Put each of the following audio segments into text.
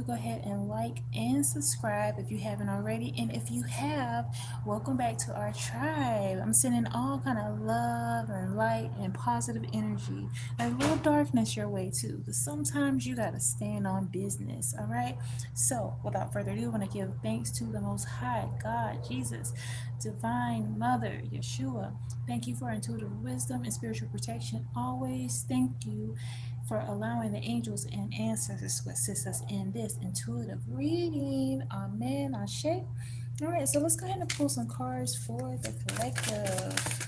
go ahead and like and subscribe if you haven't already. And if you have, welcome back to our tribe. I'm sending all kind of love and light and positive energy, and a little darkness your way too. Because sometimes you gotta stand on business. All right. So without further ado, I want to give thanks to the Most High God, Jesus, Divine Mother, Yeshua. Thank you for intuitive wisdom and spiritual protection. Always thank you for allowing the angels and ancestors to assist us in this intuitive reading. Amen. Ashe. All right, so let's go ahead and pull some cards for the collective.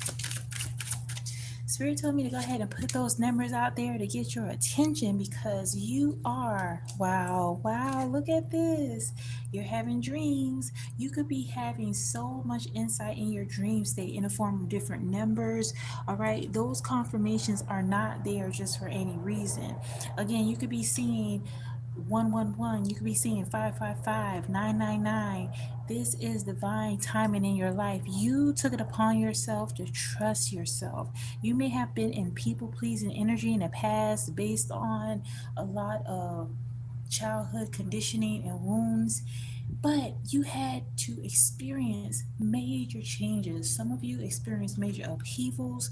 Spirit told me to go ahead and put those numbers out there to get your attention because you are, wow, look at this. You're having dreams. You could be having so much insight in your dream state in the form of different numbers. All right, those confirmations are not there just for any reason. Again, you could be seeing 111, you could be seeing 555, 999. This is divine timing in your life. You took it upon yourself to trust yourself. You may have been in people pleasing energy in the past based on a lot of childhood conditioning and wounds, but you had to experience major changes. Some of you experienced major upheavals,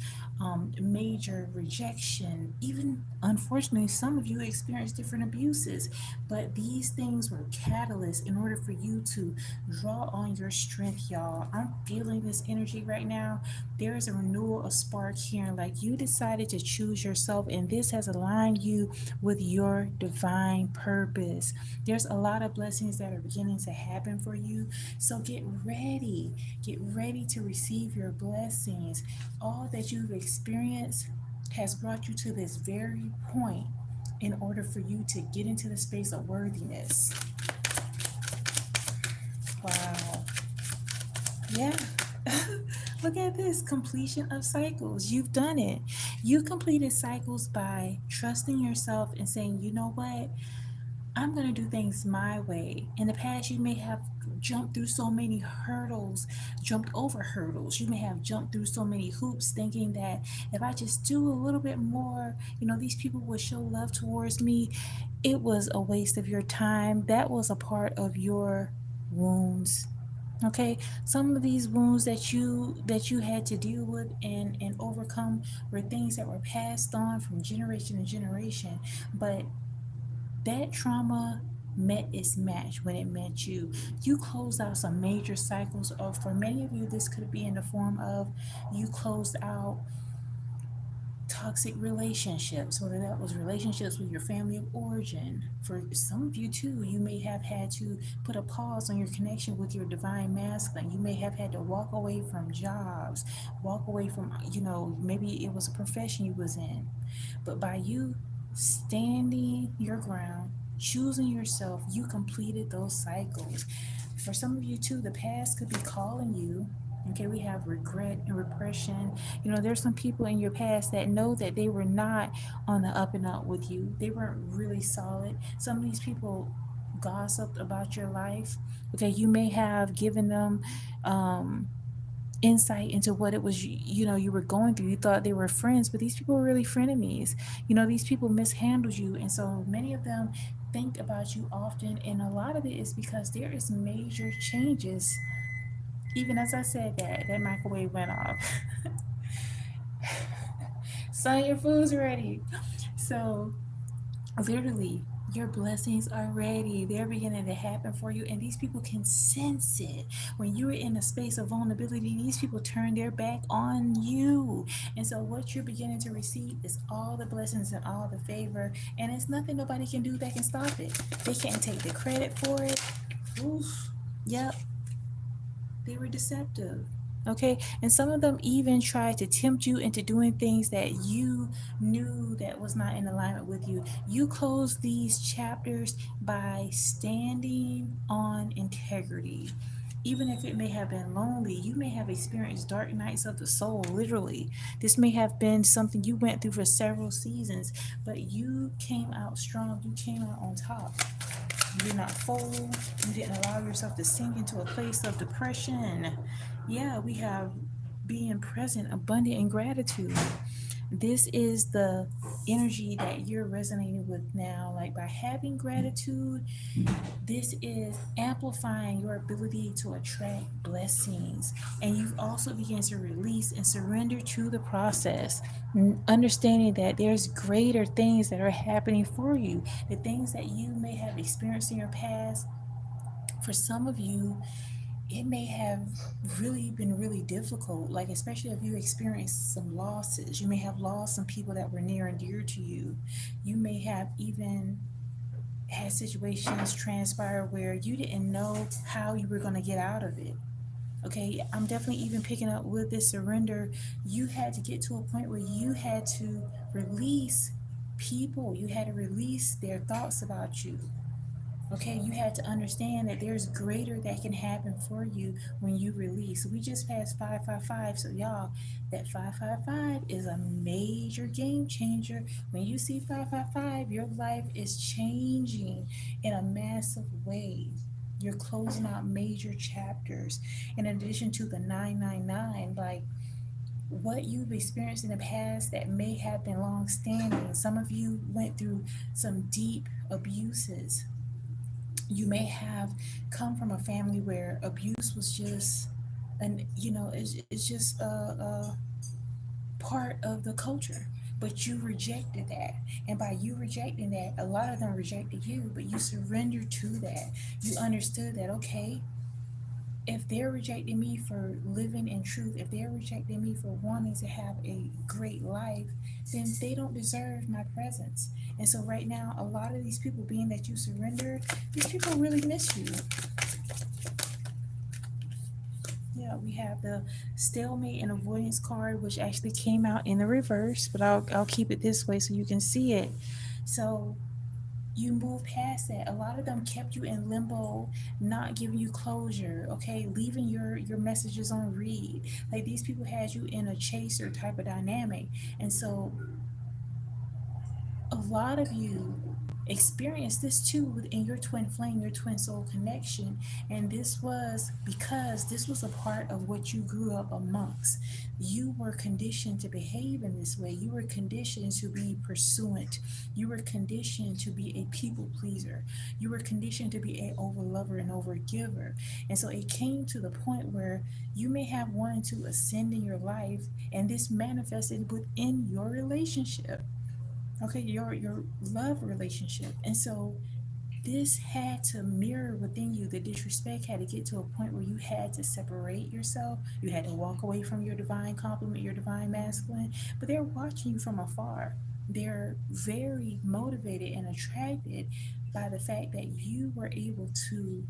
major rejection, even unfortunately, some of you experienced different abuses. But these things were catalysts in order for you to draw on your strength, y'all. I'm feeling this energy right now. There is a renewal, a spark here, like you decided to choose yourself, and this has aligned you with your divine purpose. There's a lot of blessings that are beginning to happen for you. So get ready to receive your blessings. All that you've experienced has brought you to this very point in order for you to get into the space of worthiness. Wow. Yeah. Look at this completion of cycles. You've done it. You completed cycles by trusting yourself and saying, you know what? I'm going to do things my way. In the past, you may have jumped through so many hurdles, jumped over hurdles. You may have jumped through so many hoops thinking that if I just do a little bit more, these people will show love towards me. It was a waste of your time. That was a part of your wounds. Okay, some of these wounds that you had to deal with and overcome were things that were passed on from generation to generation. But that trauma met its match when it met you. You closed out some major cycles of, for many of you, this could be in the form of you closed out toxic relationships, whether that was relationships with your family of origin. For some of you too, you may have had to put a pause on your connection with your divine masculine. You may have had to walk away from jobs, walk away from, maybe it was a profession you was in. But by you standing your ground, choosing yourself, you completed those cycles. For some of you too, the past could be calling you. Okay, we have regret and repression. There's some people in your past that know that they were not on the up and up with you. They weren't really solid. Some of these people gossiped about your life. Okay, you may have given them insight into what it was you were going through. You thought they were friends, but these people were really frenemies. These people mishandled you, and so many of them think about you often, and a lot of it is because there is major changes. Even as I said that microwave went off. Son, your food's ready. So literally, your blessings are ready. They're beginning to happen for you, and these people can sense it. When you're in a space of vulnerability, these people turn their back on you. And so what you're beginning to receive is all the blessings and all the favor, and it's nothing nobody can do that can stop it. They can't take the credit for it. Oof. Yep. They were deceptive. Okay, and some of them even tried to tempt you into doing things that you knew that was not in alignment with you. You closed these chapters by standing on integrity. Even if it may have been lonely, you may have experienced dark nights of the soul, literally. This may have been something you went through for several seasons, but you came out strong. You came out on top. You did not fold. You didn't allow yourself to sink into a place of depression. Yeah, we have being present, abundant in gratitude. This is the energy that you're resonating with now. Like by having gratitude, this is amplifying your ability to attract blessings. And you've also begun to release and surrender to the process, understanding that there's greater things that are happening for you. The things that you may have experienced in your past, for some of you, it may have really been really difficult, like especially if you experienced some losses. You may have lost some people that were near and dear to you. You may have even had situations transpire where you didn't know how you were going to get out of it. Okay, I'm definitely even picking up with this surrender. You had to get to a point where you had to release people, you had to release their thoughts about you. Okay, you had to understand that there's greater that can happen for you when you release. We just passed 555, so y'all, that 555 is a major game changer. When you see 555, your life is changing in a massive way. You're closing out major chapters. In addition to the 999, like what you've experienced in the past that may have been long standing. Some of you went through some deep abuses. You may have come from a family where abuse was just, and it's just a part of the culture, but you rejected that. And by you rejecting that, a lot of them rejected you, but you surrendered to that. You understood that, okay, if they're rejecting me for living in truth, if they're rejecting me for wanting to have a great life, then they don't deserve my presence. And so right now, a lot of these people, being that you surrendered, these people really miss you. Yeah, we have the stalemate and avoidance card, which actually came out in the reverse, but I'll keep it this way so you can see it. So you move past that. A lot of them kept you in limbo, not giving you closure, okay, leaving your messages on read. Like these people had you in a chaser type of dynamic. And so a lot of you experienced this too within your twin flame, your twin soul connection. And this was because this was a part of what you grew up amongst. You were conditioned to behave in this way. You were conditioned to be pursuant. You were conditioned to be a people pleaser. You were conditioned to be a over lover and over giver. And so it came to the point where you may have wanted to ascend in your life, and this manifested within your relationship, okay, your love relationship. And so this had to mirror within you. The disrespect had to get to a point where you had to separate yourself. You had to walk away from your divine complement, your divine masculine. But they're watching you from afar. They're very motivated and attracted by the fact that you were able to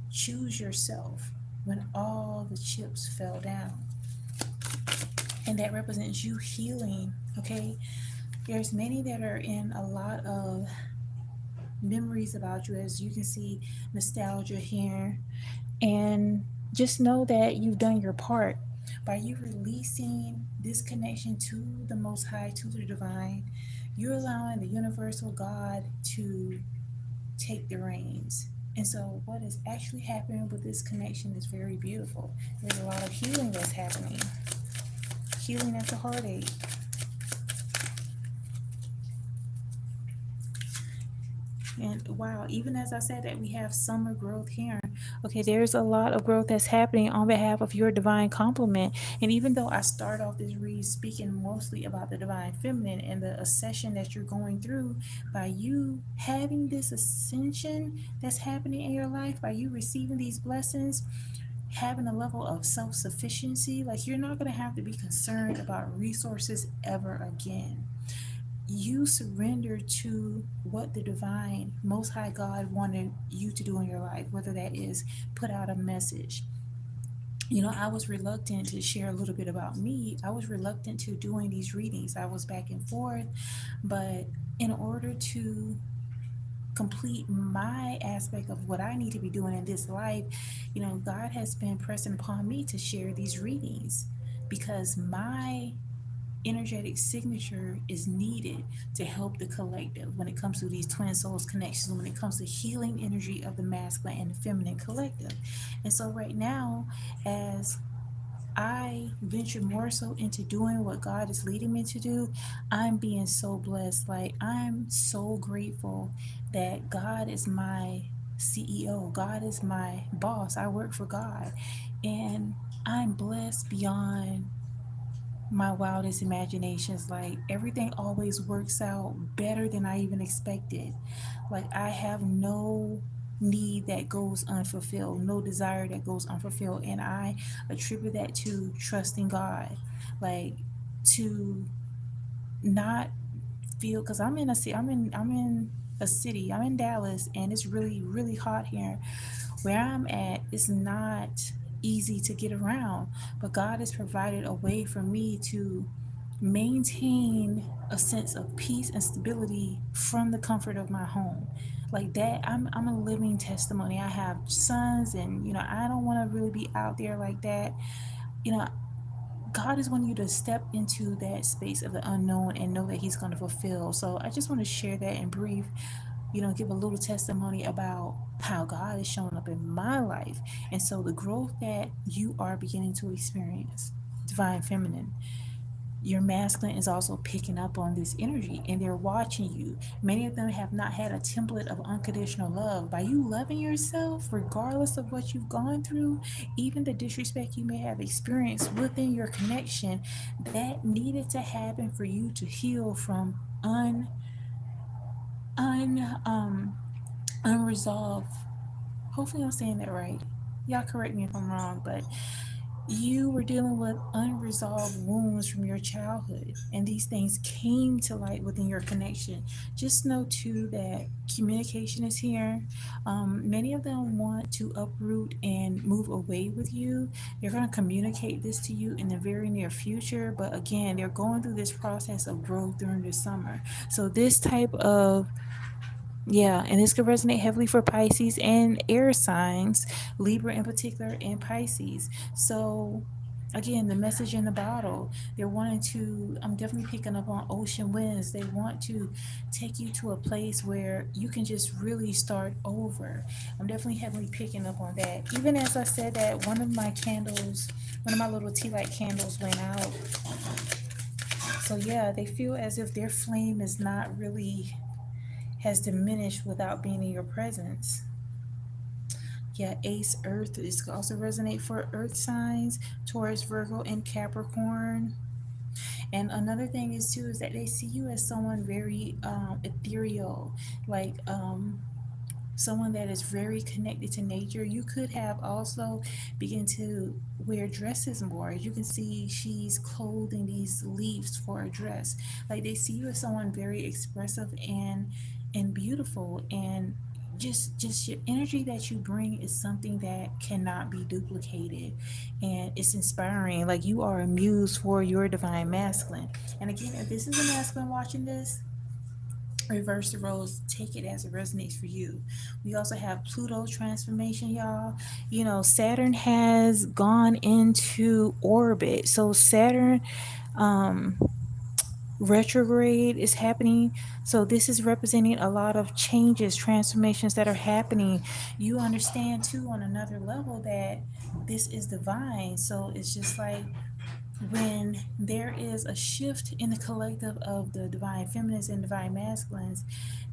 choose yourself when all the chips fell down. And that represents you healing, okay? There's many that are in a lot of memories about you, as you can see nostalgia here. And just know that you've done your part by you releasing this connection to the Most High, to the divine. You're allowing the universal God to take the reins. And so what is actually happening with this connection is very beautiful. There's a lot of healing that's happening, healing at the heartache. And wow, even as I said that we have summer growth here, okay, there's a lot of growth that's happening on behalf of your divine complement. And even though I start off this read speaking mostly about the divine feminine and the ascension that you're going through, by you having this ascension that's happening in your life, by you receiving these blessings, having a level of self sufficiency, like you're not going to have to be concerned about resources ever again. You surrender to what the divine most high God wanted you to do in your life, whether that is put out a message. I was reluctant to share a little bit about me. I was reluctant to doing these readings. I was back and forth, but in order to complete my aspect of what I need to be doing in this life, God has been pressing upon me to share these readings because my energetic signature is needed to help the collective when it comes to these twin souls connections, when it comes to healing energy of the masculine and the feminine collective. And so right now, as I venture more so into doing what God is leading me to do, I'm being so blessed. Like, I'm so grateful that God is my CEO. God is my boss. I work for God. And I'm blessed beyond my wildest imaginations. Like, everything always works out better than I even expected. Like, I have no need that goes unfulfilled, no desire that goes unfulfilled, and I attribute that to trusting God. Like, to not feel, because I'm in a city, I'm in Dallas, and it's really really hot here. Where I'm at, it's not easy to get around, but God has provided a way for me to maintain a sense of peace and stability from the comfort of my home. Like that, I'm a living testimony. I have sons, and I don't want to really be out there like that. You know, God is wanting you to step into that space of the unknown and know that He's going to fulfill. So I just want to share that in brief, give a little testimony about how God is showing up in my life. And so the growth that you are beginning to experience, divine feminine, your masculine is also picking up on this energy, and they're watching you. Many of them have not had a template of unconditional love. By you loving yourself, regardless of what you've gone through, even the disrespect you may have experienced within your connection, that needed to happen for you to heal from un unresolved. Hopefully I'm saying that right. Y'all correct me if I'm wrong, but you were dealing with unresolved wounds from your childhood, and these things came to light within your connection. Just know too that communication is here. Many of them want to uproot and move away with you. They're going to communicate this to you in the very near future, but again, they're going through this process of growth during the summer. So this type of, yeah, and this could resonate heavily for Pisces and air signs, Libra in particular, and Pisces. So, again, the message in the bottle, they're wanting to, I'm definitely picking up on ocean winds. They want to take you to a place where you can just really start over. I'm definitely heavily picking up on that. Even as I said that, one of my little tea light candles went out. So, yeah, they feel as if their flame is not really has diminished without being in your presence. Yeah, Ace Earth is also resonate for Earth signs, Taurus, Virgo, and Capricorn. And another thing is too is that they see you as someone very ethereal, like someone that is very connected to nature. You could have also begin to wear dresses more. As you can see, she's clothing these leaves for a dress. Like they see you as someone very expressive and beautiful, and just your energy that you bring is something that cannot be duplicated, and it's inspiring. Like you are a muse for your divine masculine. And again, if this is a masculine watching this, reverse the roles, take it as it resonates for you. We also have Pluto transformation, y'all. Saturn has gone into orbit, so Saturn um retrograde is happening. So this is representing a lot of changes, transformations that are happening. You understand too on another level that this is divine. So it's just like when there is a shift in the collective of the divine feminines and divine masculines,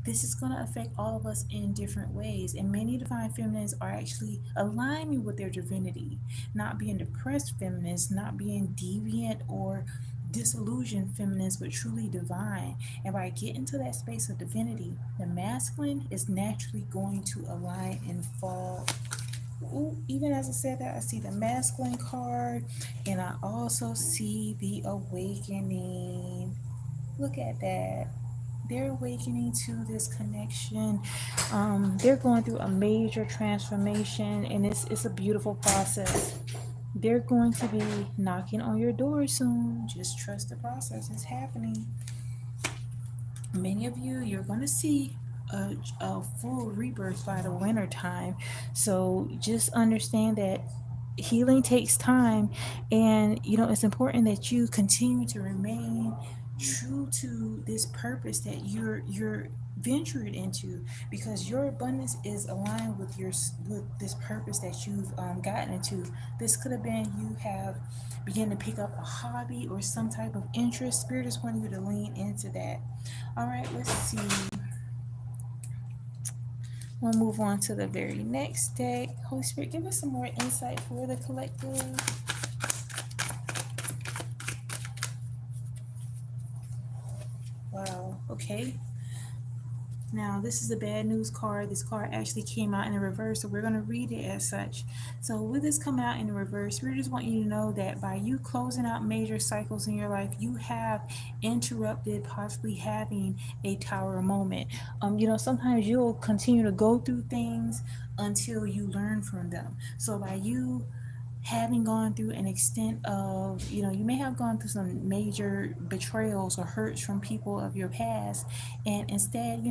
this is going to affect all of us in different ways. And many divine feminines are actually aligning with their divinity, not being depressed feminines, not being deviant or disillusioned feminines, but truly divine. And by getting to that space of divinity, the masculine is naturally going to align and fall. Ooh, even as I said that, I see the masculine card, and I also see the awakening. Look at that. They're awakening to this connection. They're going through a major transformation, and it's a beautiful process. They're going to be knocking on your door soon. Just trust the process. It's happening. Many of you, you're going to see a full rebirth by the winter time. So just understand that healing takes time, and it's important that you continue to remain true to this purpose that you're venture it into, because your abundance is aligned with with this purpose that you've gotten into. This could have been you have begun to pick up a hobby or some type of interest. Spirit is wanting you to lean into that. All right, let's see. We'll move on to the very next deck. Holy Spirit, give us some more insight for the collective. Wow, okay. Now, this is a bad news card. This card actually came out in the reverse, so we're going to read it as such. So, with this come out in the reverse, we just want you to know that by you closing out major cycles in your life, you have interrupted possibly having a tower moment. Sometimes you'll continue to go through things until you learn from them. So, by you having gone through an extent of, you may have gone through some major betrayals or hurts from people of your past, and instead,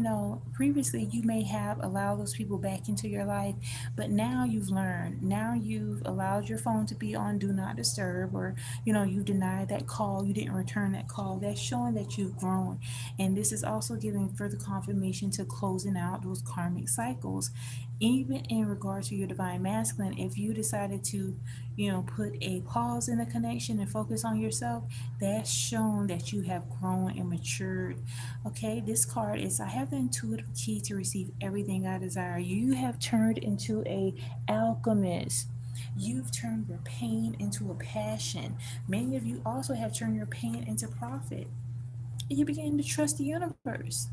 previously you may have allowed those people back into your life, but now you've learned. Now you've allowed your phone to be on do not disturb, or you denied that call, you didn't return that call. That's showing that you've grown, and this is also giving further confirmation to closing out those karmic cycles. Even in regard to your divine masculine, if you decided to put a pause in the connection and focus on yourself, that's shown that you have grown and matured. Okay, this card is, I have the intuitive key to receive everything I desire. You have turned into a alchemist. You've turned your pain into a passion. Many of you also have turned your pain into profit. And you begin to trust the universe.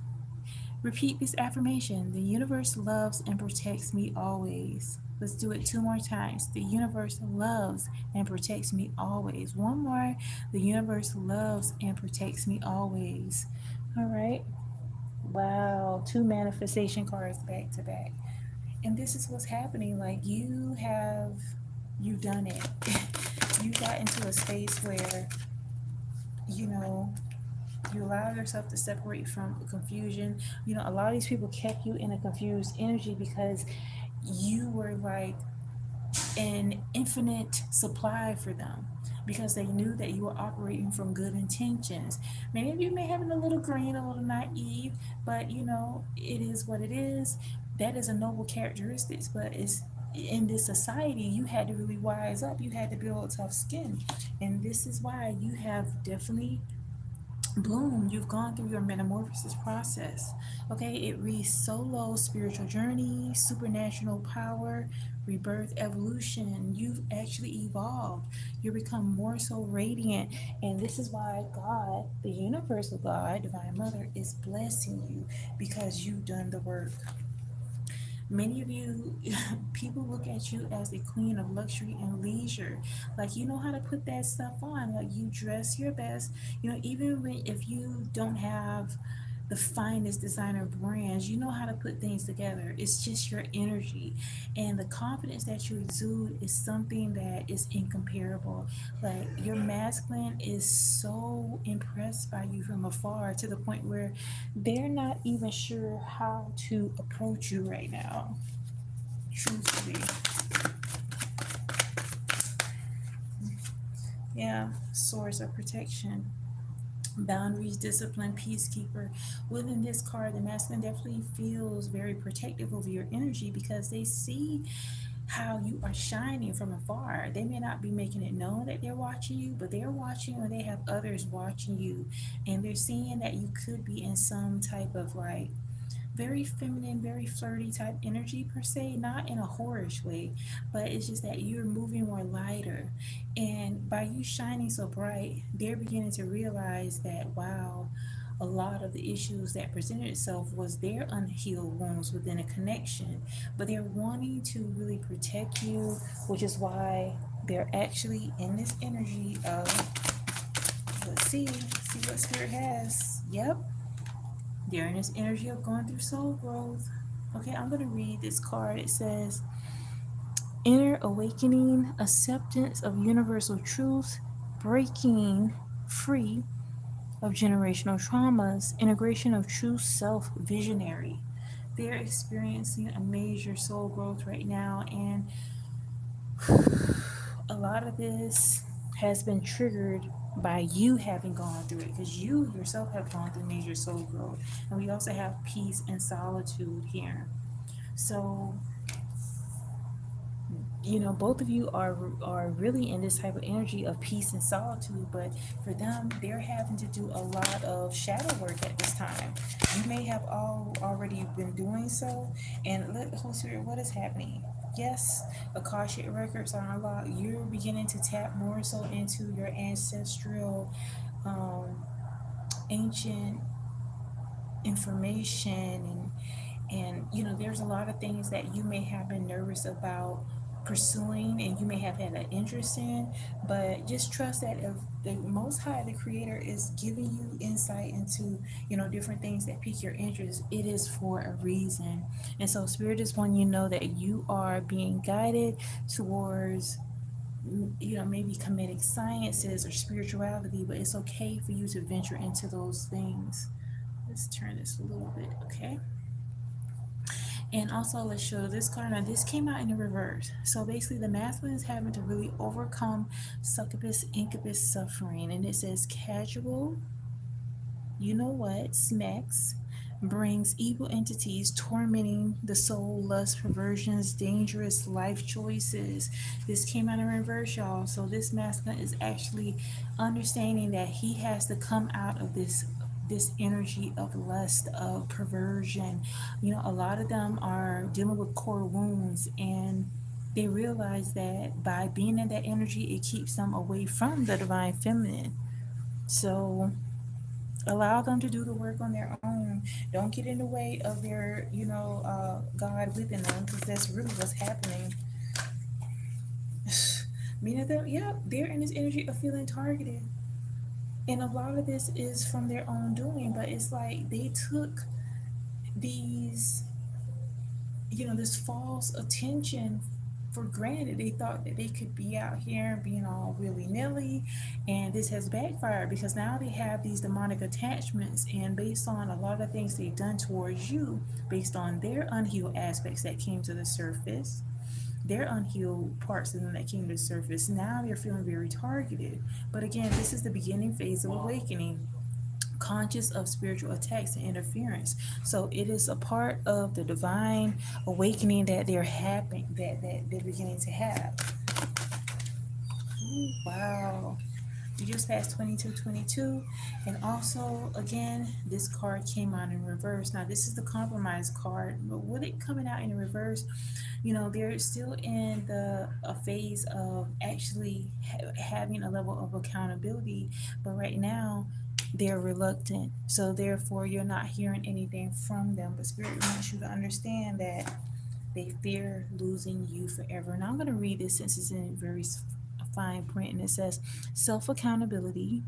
Repeat this affirmation: the universe loves and protects me always. Let's do it two more times. The universe loves and protects me always. One more. The universe loves and protects me always. All right. Wow. Two manifestation cards back to back. And this is what's happening. Like, you've done it. You got into a space where, you know, you allow yourself to separate from confusion. A lot of these people kept you in a confused energy because you were like an infinite supply for them, because they knew that you were operating from good intentions. Many of you may have been a little green, a little naive, but it is what it is. That is a noble characteristic, but it's in this society you had to really wise up. You had to build a tough skin, and this is why you have definitely bloom. You've gone through your metamorphosis process. Okay, it reads solo spiritual journey, supernatural power, rebirth, evolution. You've actually evolved. You become more so radiant, and this is why God, the universal God, divine mother, is blessing you, because you've done the work. Many of you, people look at you as the queen of luxury and leisure. Like, you know how to put that stuff on. Like, you dress your best. Even if you don't have the finest designer brands, you know how to put things together. It's just your energy. And the confidence that you exude is something that is incomparable. Like, your masculine is so impressed by you from afar, to the point where they're not even sure how to approach you right now. Truthfully. Yeah, source of protection. Boundaries, discipline, peacekeeper. Within this card, the masculine definitely feels very protective over your energy, because they see how you are shining from afar. They may not be making it known that they're watching you, but they're watching, or they have others watching you, and they're seeing that you could be in some type of like very feminine, very flirty type energy per se, not in a whorish way, but it's just that you're moving more lighter. And by you shining so bright, they're beginning to realize that, wow, a lot of the issues that presented itself was their unhealed wounds within a connection, but they're wanting to really protect you, which is why they're actually in this energy of, let's see what spirit has. Yep, they're in this energy of going through soul growth. Okay, I'm going to read this card. It says, inner awakening, acceptance of universal truth, breaking free of generational traumas, integration of true self, visionary. They're experiencing a major soul growth right now, and a lot of this has been triggered by you having gone through it, because you yourself have gone through major soul growth. And we also have peace and solitude here. So, both of you are really in this type of energy of peace and solitude, but for them, they're having to do a lot of shadow work at this time. You may have all already been doing so, and let Holy Spirit, what is happening? Yes, Akashic records are unlocked. You're beginning to tap more so into your ancestral, um, ancient information, and there's a lot of things that you may have been nervous about pursuing, and you may have had an interest in, but just trust that if the most high, the creator, is giving you insight into different things that pique your interest, it is for a reason. And so spirit is wanting you to know that you are being guided towards maybe comedic sciences or spirituality, but it's okay for you to venture into those things. Let's turn this a little bit, okay? And also, let's show this card. Now, this came out in the reverse. So basically, the masculine is having to really overcome succubus, incubus suffering. And it says casual, smacks, brings evil entities tormenting the soul, lust, perversions, dangerous life choices. This came out in reverse, y'all. So this masculine is actually understanding that he has to come out of this energy of lust, of perversion. A lot of them are dealing with core wounds, and they realize that by being in that energy, it keeps them away from the divine feminine. So allow them to do the work on their own. Don't get in the way of their God within them, because that's really what's happening. Meaning that, yeah, they're in this energy of feeling targeted, and a lot of this is from their own doing, but it's like they took these this false attention for granted. They thought that they could be out here being all willy-nilly, and this has backfired because now they have these demonic attachments, and based on a lot of things they've done towards you, based on their unhealed aspects that came to the surface, their unhealed parts of them that came to the surface, now they're feeling very targeted. But again, this is the beginning phase of awakening, conscious of spiritual attacks and interference. So it is a part of the divine awakening that they're having, that they're beginning to have. Ooh, wow. We just passed 2222. And also, again, this card came out in reverse. Now, this is the compromise card, but with it coming out in reverse, they're still in a phase of actually having a level of accountability, but right now they're reluctant. So therefore, you're not hearing anything from them. But Spirit wants you to understand that they fear losing you forever. And I'm going to read this since it's in very fine print, and it says self accountability,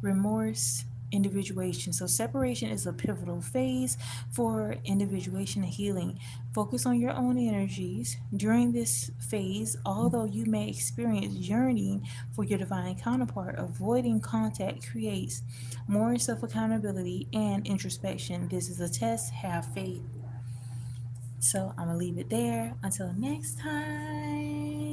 remorse, individuation. So separation is a pivotal phase for individuation and healing. Focus on your own energies during this phase. Although you may experience yearning for your divine counterpart, avoiding contact creates more self accountability and introspection. This is a test. Have faith. So I'm gonna leave it there until next time.